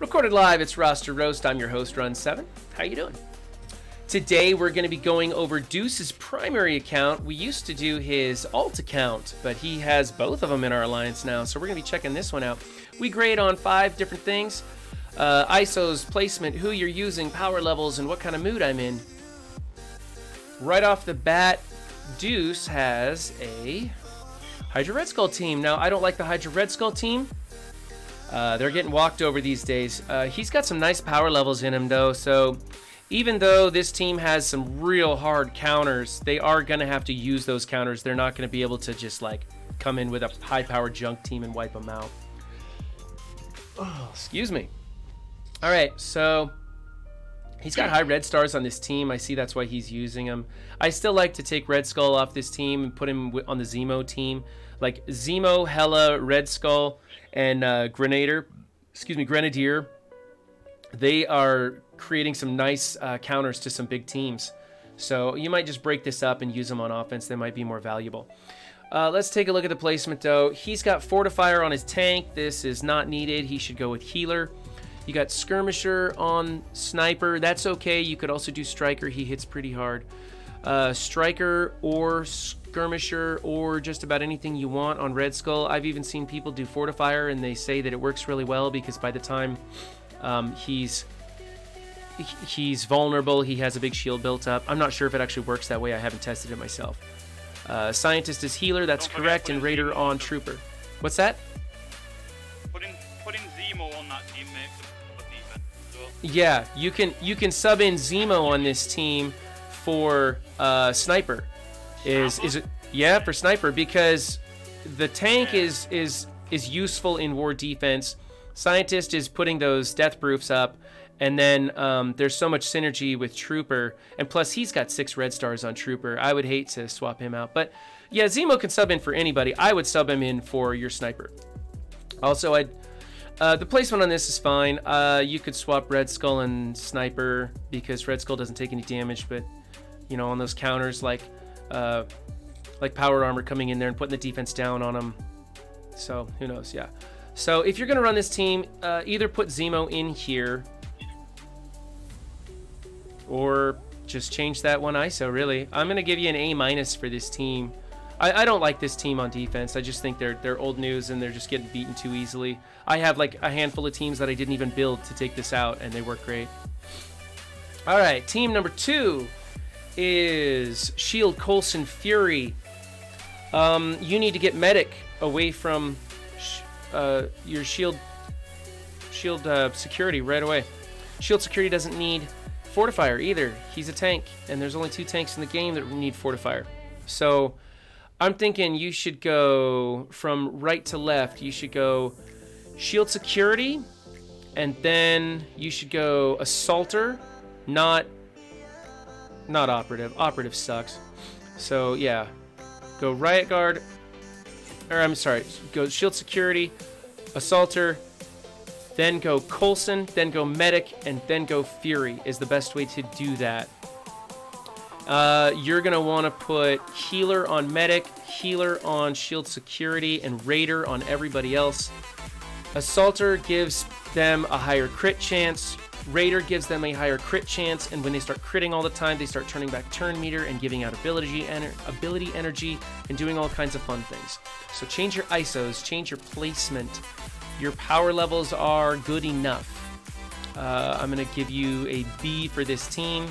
Recorded live, it's Roster Roast. I'm your host, Run7. How you doing? Today we're going to be going over Duce's primary account. We used to do his alt account, but he has both of them in our alliance now, so we're going to be checking this one out. We grade on 5 different things. ISOs, placement, who you're using, power levels, and what kind of mood I'm in. Right off the bat, Duce has a Hydra Red Skull team. Now, I don't like the Hydra Red Skull team. They're getting walked over these days. He's got some nice power levels in him, though, so even though this team has some real hard counters, they are going to have to use those counters. They're not going to be able to just, like, come in with a high-powered junk team and wipe them out. Oh, excuse me. All right, so he's got high red stars on this team. I see that's why he's using them. I still like to take Red Skull off this team and put him on the Zemo team. Like Zemo, Hela, Red Skull, and Grenadier. They are creating some nice counters to some big teams. So you might just break this up and use them on offense. They might be more valuable. Let's take a look at the placement, though. He's got Fortifier on his tank. This is not needed. He should go with Healer. You got Skirmisher on Sniper. That's okay. You could also do Striker. He hits pretty hard. Striker or Skirmisher or just about anything you want on Red Skull. I've even seen people do Fortifier, and they say that it works really well because by the time he's vulnerable, he has a big shield built up. I'm not sure if it actually works that way. I haven't tested it myself. Scientist is Healer. That's correct. And Raider on Trooper. What's that? Putting Zemo on that team makes a defense as well. Yeah, you can sub in Zemo on this team for Sniper. Yeah, for Sniper, because the tank is useful in war defense. Scientist is putting those death proofs up, and then there's so much synergy with Trooper, and plus he's got 6 red stars on Trooper. I would hate to swap him out, but yeah, Zemo can sub in for anybody. I would sub him in for your Sniper. Also, the placement on this is fine. You could swap Red Skull and Sniper because Red Skull doesn't take any damage, but you know, on those counters like power armor coming in there and putting the defense down on them. So who knows? Yeah. So if you're gonna run this team, either put Zemo in here or just change that one ISO. Really, I'm gonna give you an A- for this team. I don't like this team on defense. I just think they're old news and they're just getting beaten too easily. I have like a handful of teams that I didn't even build to take this out, and they work great. All right, team number 2 is Shield Coulson Fury. You need to get Medic away from your shield security right away. Shield security doesn't need Fortifier either. He's a tank, and there's only 2 tanks in the game that need Fortifier. So I'm thinking you should go from right to left. You should go Shield Security, and then you should go Assaulter, not Operative. Operative sucks. So yeah, go Riot Guard, or I'm sorry, go Shield Security, Assaulter, then go Coulson, then go Medic, and then go Fury is the best way to do that. You're going to want to put Healer on Medic, Healer on Shield Security, and Raider on everybody else. Assaulter gives them a higher crit chance. Raider gives them a higher crit chance, and when they start critting all the time, they start turning back turn meter and giving out ability energy and doing all kinds of fun things. So change your ISOs, change your placement. Your power levels are good enough. I'm going to give you a B for this team.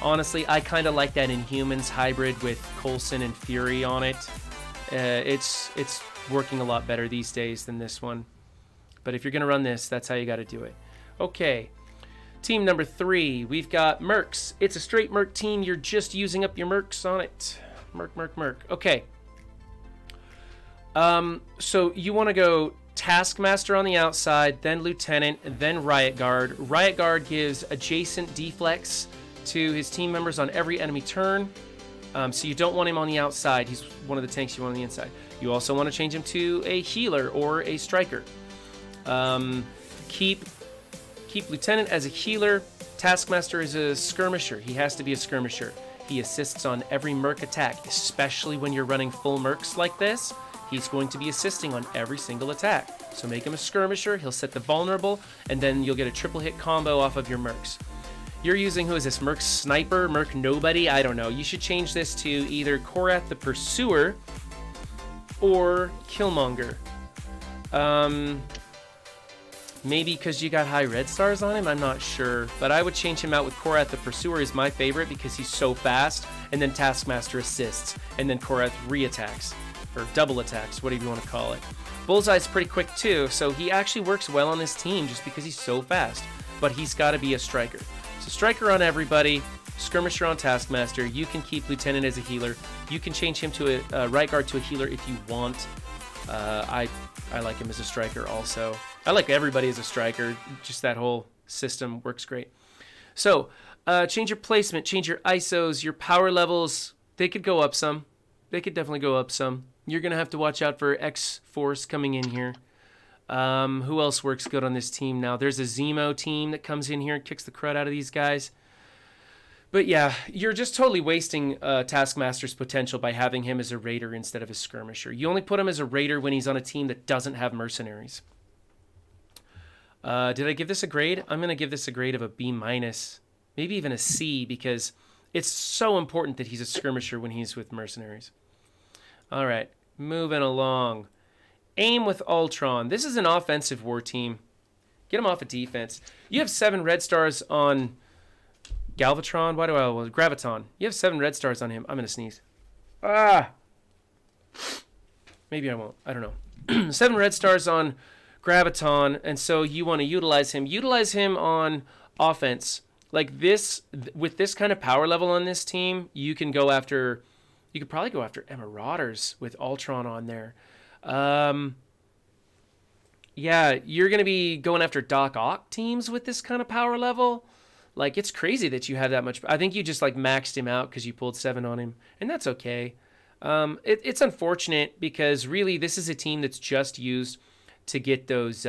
Honestly, I kind of like that Inhumans hybrid with Coulson and Fury on it. It's working a lot better these days than this one. But if you're going to run this, that's how you got to do it. Okay, team number 3, we've got Mercs. It's a straight Merc team. You're just using up your Mercs on it. Merc. Okay. So you want to go Taskmaster on the outside, then Lieutenant, then Riot Guard. Riot Guard gives adjacent deflex to his team members on every enemy turn. So you don't want him on the outside. He's one of the tanks you want on the inside. You also want to change him to a Healer or a Striker. Keep Lieutenant as a Healer. Taskmaster is a Skirmisher. He has to be a Skirmisher. He assists on every Merc attack, especially when you're running full Mercs like this. he's going to be assisting on every single attack. So make him a skirmisher, he'll set the vulnerable, and then you'll get a triple hit combo off of your Mercs. You're using, who is this, Merc Sniper, Merc Nobody? I don't know. You should change this to either Korath the Pursuer or Killmonger. Maybe because you got high red stars on him, I'm not sure. But I would change him out with Korath the Pursuer is my favorite because he's so fast, and then Taskmaster assists, and then Korath re-attacks, or double attacks, whatever you want to call it. Bullseye's pretty quick too, so he actually works well on this team just because he's so fast. But he's got to be a striker. So striker on everybody, skirmisher on Taskmaster. You can keep Lieutenant as a healer. You can change him to a right guard to a healer if you want. I like him as a striker also. I like everybody as a striker. Just that whole system works great. So change your placement, change your ISOs, your power levels. They could go up some. They could definitely go up some. You're going to have to watch out for X-Force coming in here. Who else works good on this team now? There's a Zemo team that comes in here and kicks the crud out of these guys. But yeah, you're just totally wasting Taskmaster's potential by having him as a raider instead of a skirmisher. You only put him as a raider when he's on a team that doesn't have mercenaries. Did I give this a grade? I'm going to give this a grade of a B-, maybe even a C, because it's so important that he's a skirmisher when he's with mercenaries. All right, moving along. Aim with Ultron. This is an offensive war team. Get him off of defense. You have 7 red stars on Galvatron. Why do I? Well, Graviton. You have 7 red stars on him. I'm gonna sneeze. Ah. Maybe I won't. I don't know. 7 red stars on Graviton, and so you want to utilize him. Utilize him on offense. Like this, with this kind of power level on this team, you can go after. You could probably go after Marauders with Ultron on there. Yeah, you're going to be going after Doc Ock teams with this kind of power level. Like, it's crazy that you have that much. I think you just, like, maxed him out because you pulled 7 on him, and that's okay. It's unfortunate because, really, this is a team that's just used to get those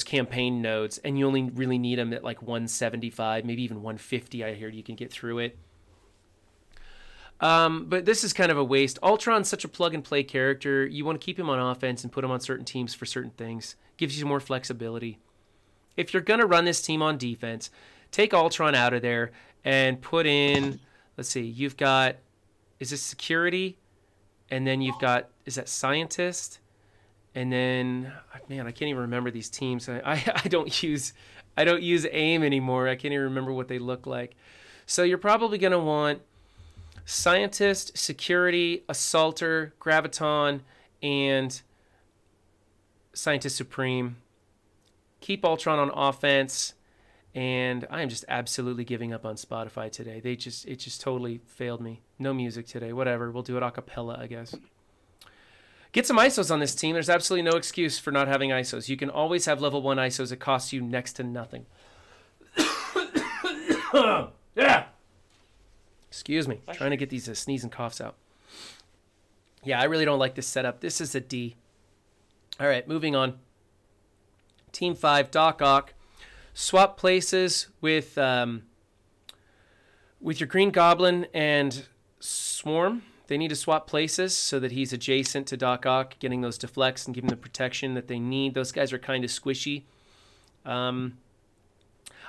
campaign nodes, and you only really need them at, like, 175, maybe even 150, I heard you can get through it. But this is kind of a waste. Ultron's such a plug-and-play character. You want to keep him on offense and put him on certain teams for certain things. Gives you more flexibility. If you're going to run this team on defense, take Ultron out of there and put in, let's see, you've got, is this security? And then you've got, is that scientist? And then, man, I can't even remember these teams. I don't use AIM anymore. I can't even remember what they look like. So you're probably going to want Scientist, Security, Assaulter, Graviton, and Scientist Supreme. Keep Ultron on offense, and I am just absolutely giving up on Spotify today. It just totally failed me. No music today. Whatever. We'll do it a cappella, I guess. Get some ISOs on this team. There's absolutely no excuse for not having ISOs. You can always have level 1 ISOs. It costs you next to nothing. Yeah. Excuse me. Trying to get these sneeze and coughs out. Yeah, I really don't like this setup. This is a D. All right, moving on. Team 5, Doc Ock. Swap places with your Green Goblin and Swarm. They need to swap places so that he's adjacent to Doc Ock, getting those deflects and giving the protection that they need. Those guys are kind of squishy. I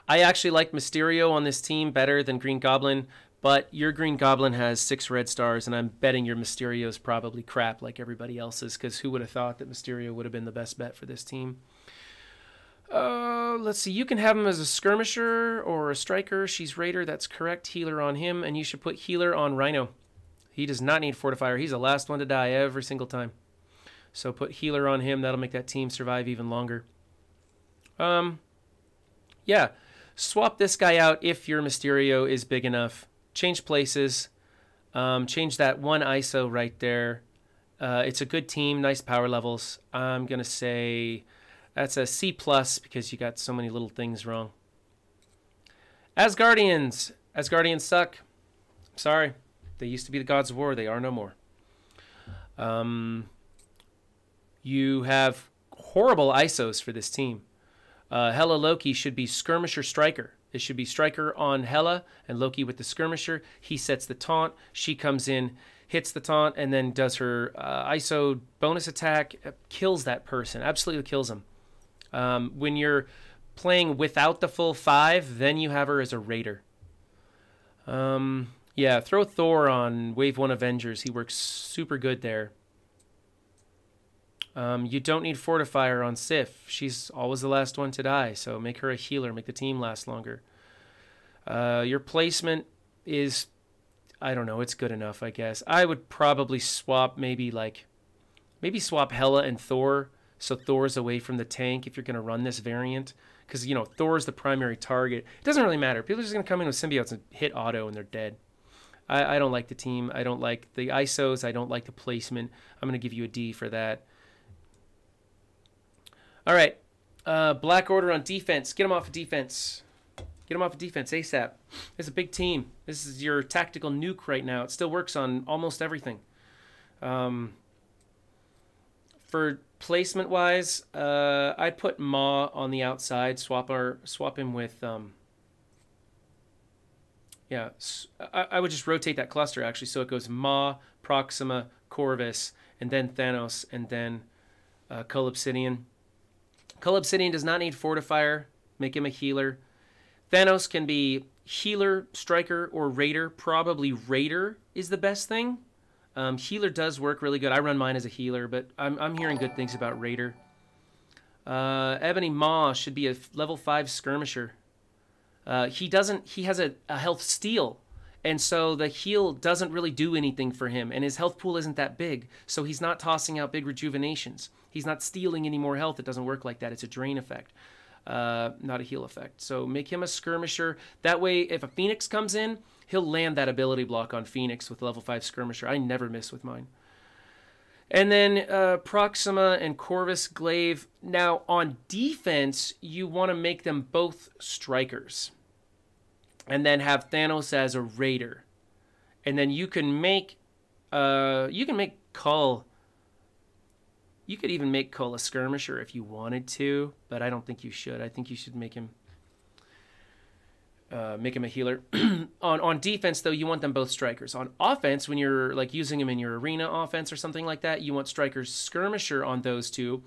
actually like Mysterio on this team better than Green Goblin, but your Green Goblin has 6 red stars, and I'm betting your Mysterio is probably crap like everybody else's, because who would have thought that Mysterio would have been the best bet for this team? Let's see. You can have him as a skirmisher or a striker. She's Raider. That's correct. Healer on him, and you should put healer on Rhino. He does not need Fortifier. He's the last one to die every single time. So put healer on him. That'll make that team survive even longer. Yeah. Swap this guy out if your Mysterio is big enough. Change places. Change that 1 ISO right there. It's a good team. Nice power levels. I'm going to say that's a C+ because you got so many little things wrong. Asgardians. Asgardians suck. Sorry. They used to be the gods of war. They are no more. You have horrible ISOs for this team. Hela Loki should be skirmisher striker. It should be striker on Hela and Loki with the skirmisher. He sets the taunt. She comes in. hits the taunt, and then does her ISO bonus attack, kills that person, absolutely kills them. When you're playing without the full 5, then you have her as a raider. Yeah, throw Thor on Wave 1 Avengers. He works super good there. You don't need Fortifier on Sif. She's always the last one to die, so make her a healer. Make the team last longer. Your placement is, I don't know, it's good enough, I guess. I would probably swap maybe swap Hela and Thor, so Thor's away from the tank if you're going to run this variant. Because, you know, Thor's the primary target. It doesn't really matter. People are just going to come in with symbiotes and hit auto and they're dead. I don't like the team. I don't like the ISOs. I don't like the placement. I'm going to give you a D for that. All right, Black Order on defense. Get them off of defense. Get them off of defense ASAP. It's a big team. This is your tactical nuke right now. It still works on almost everything. For placement-wise, I'd put Ma on the outside. Swap him with. Yeah, I would just rotate that cluster actually, so it goes Ma, Proxima, Corvus, and then Thanos, and then Cull Obsidian. Cull Obsidian does not need Fortifier. Make him a healer. Thanos can be healer, striker, or raider. Probably raider is the best thing. Healer does work really good. I run mine as a healer, but I'm hearing good things about raider. Ebony Maw should be a level 5 skirmisher. He has a health steal, and so the heal doesn't really do anything for him, and his health pool isn't that big, so he's not tossing out big rejuvenations. He's not stealing any more health. It doesn't work like that. It's a drain effect, not a heal effect. So make him a skirmisher. That way, if a Phoenix comes in, he'll land that ability block on Phoenix with level 5 skirmisher. I never miss with mine. And then Proxima and Corvus Glaive. Now, on defense, you want to make them both strikers. And then have Thanos as a raider. And then you can make Cull. You could even make Cull a skirmisher if you wanted to, but I don't think you should. I think you should make him a healer. On defense, though, you want them both strikers. On offense, when you're like using them in your arena offense or something like that, you want strikers skirmisher on those two.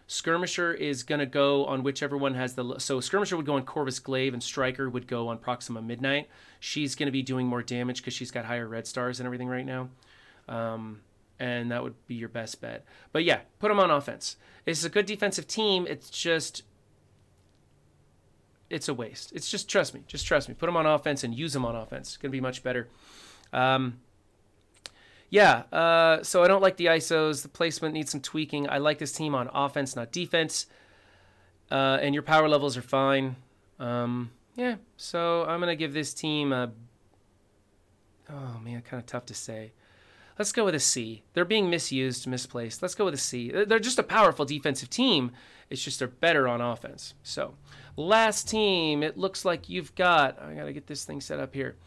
Skirmisher is going to go on whichever one has the... So skirmisher would go on Corvus Glaive and striker would go on Proxima Midnight. She's going to be doing more damage because she's got higher red stars and everything right now. And that would be your best bet. But yeah, put them on offense. It's a good defensive team. It's just... It's a waste. It's just, trust me. Just trust me. Put them on offense and use them on offense. It's going to be much better. Yeah, so I don't like the ISOs. The placement needs some tweaking. I like this team on offense, not defense. And your power levels are fine. Yeah, so I'm going to give this team a... Oh, man, kind of tough to say. Let's go with a C. They're being misused, misplaced. Let's go with a C. They're just a powerful defensive team. It's just they're better on offense. So, last team, it looks like you've got... I got to get this thing set up here.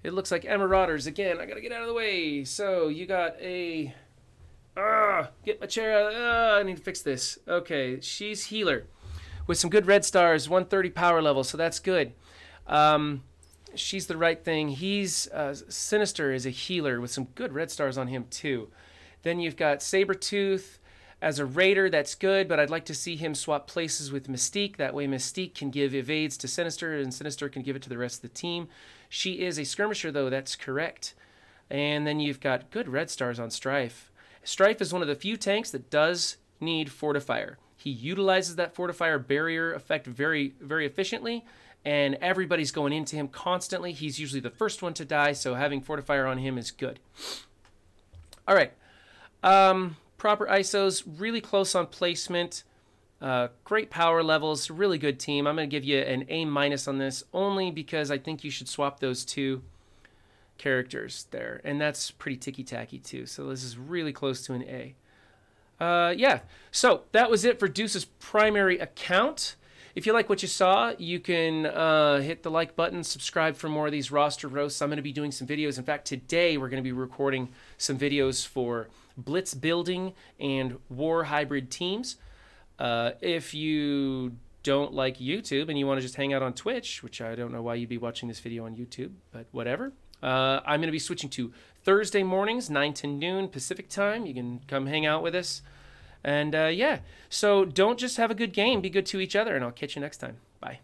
It looks like Marauders. Again, I got to get out of the way. So, you got a... get my chair out. I need to fix this. Okay, she's healer. With some good red stars, 130 power level, so that's good. She's the right thing. He's Sinister is a healer with some good red stars on him too. Then you've got Sabretooth as a raider. That's good, but I'd like to see him swap places with Mystique. That way Mystique can give evades to Sinister and Sinister can give it to the rest of the team. She is a skirmisher though. That's correct. And then you've got good red stars on Strife. Strife is one of the few tanks that does need Fortifier. He utilizes that Fortifier barrier effect very, very efficiently. And everybody's going into him constantly. He's usually the first one to die, so having Fortifier on him is good. All right. Proper ISOs, really close on placement. Great power levels, really good team. I'm going to give you an A- on this, only because I think you should swap those two characters there. And that's pretty ticky-tacky, too. So this is really close to an A. Yeah, so that was it for Duce's primary account. If you like what you saw, you can hit the like button, subscribe for more of these roster roasts. I'm going to be doing some videos. In fact, today we're going to be recording some videos for Blitz building and War hybrid teams. If you don't like YouTube and you want to just hang out on Twitch, which I don't know why you'd be watching this video on YouTube, but whatever. I'm going to be switching to Thursday mornings, 9 to noon Pacific time. You can come hang out with us. And yeah, so don't just have a good game, be good to each other, and I'll catch you next time. Bye.